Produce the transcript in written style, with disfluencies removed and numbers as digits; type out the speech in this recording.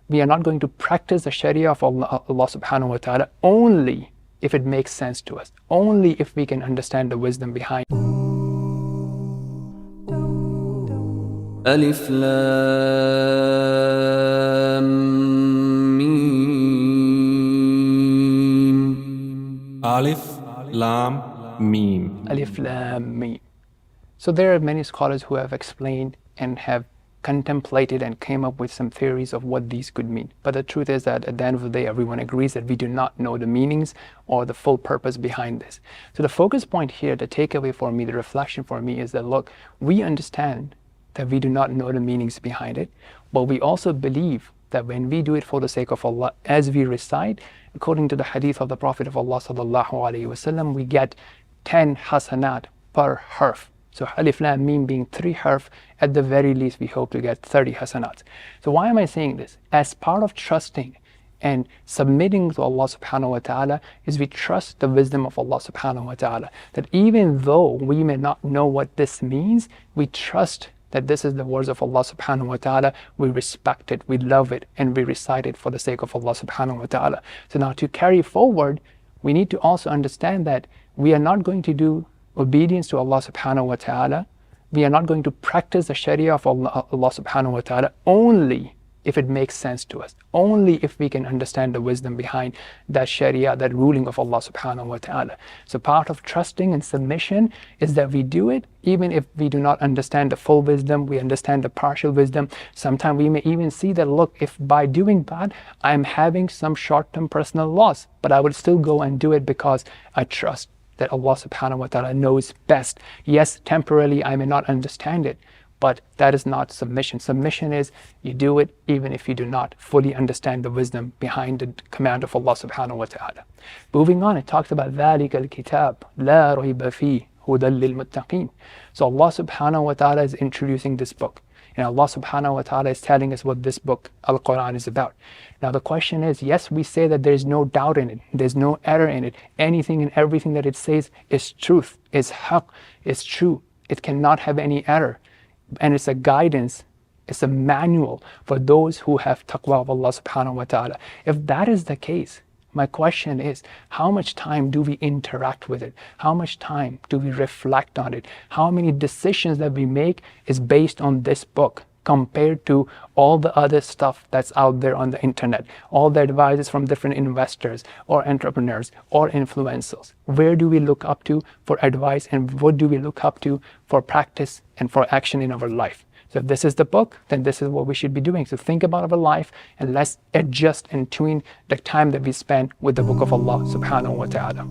we are not going to practice the Sharia of Allah subhanahu wa ta'ala only if it makes sense to us, only if we can understand the wisdom behind it. Alif Lam Mim. Alif Lam Mim. Alif Lam Mim. So there are many scholars who have explained and have contemplated and came up with some theories of what these could mean. But the truth is that at the end of the day, everyone agrees that we do not know the meanings or the full purpose behind this. So the focus point here, the takeaway for me, the reflection for me is that, look, we understand that we do not know the meanings behind it, but we also believe that when we do it for the sake of Allah, as we recite, according to the hadith of the Prophet of Allah sallallahu alaihi wasallam, we get 10 hasanat per harf. So Alif Lam Mim being 3 harf, at the very least we hope to get 30 hasanat. So why am I saying this? As part of trusting and submitting to Allah subhanahu wa ta'ala is we trust the wisdom of Allah subhanahu wa ta'ala. That even though we may not know what this means, we trust that this is the words of Allah subhanahu wa ta'ala, we respect it, we love it, and we recite it for the sake of Allah subhanahu wa ta'ala. So now to carry forward, we need to also understand that we are not going to do obedience to Allah subhanahu wa ta'ala, we are not going to practice the Sharia of Allah subhanahu wa ta'ala only if it makes sense to us, only if we can understand the wisdom behind that Sharia, that ruling of Allah subhanahu wa ta'ala. So part of trusting and submission is that we do it even if we do not understand the full wisdom, we understand the partial wisdom. Sometimes we may even see that, look, if by doing that I'm having some short-term personal loss, but I would still go and do it because I trust that Allah subhanahu wa ta'ala knows best. Yes, temporarily I may not understand it, but that is not submission. Submission is you do it even if you do not fully understand the wisdom behind the command of Allah subhanahu wa ta'ala. Moving on, it talks about ذَلِكَ الْكِتَابُ لَا رَيْبَ فِيهِ هُدًى لِلْمُتَّقِينَ. So Allah subhanahu wa ta'ala is introducing this book. And Allah subhanahu wa ta'ala is telling us what this book, Al-Quran, is about. Now the question is, yes, we say that there's no doubt in it, there's no error in it. Anything and everything that it says is truth, is haqq, is true. It cannot have any error. And it's a guidance, it's a manual for those who have taqwa of Allah subhanahu wa ta'ala. If that is the case, my question is, how much time do we interact with it? How much time do we reflect on it? How many decisions that we make is based on this book compared to all the other stuff that's out there on the internet, all the advices from different investors or entrepreneurs or influencers? Where do we look up to for advice, and what do we look up to for practice and for action in our life? So if this is the book, then this is what we should be doing. So think about our life and let's adjust and tune the time that we spend with the book of Allah subhanahu wa ta'ala.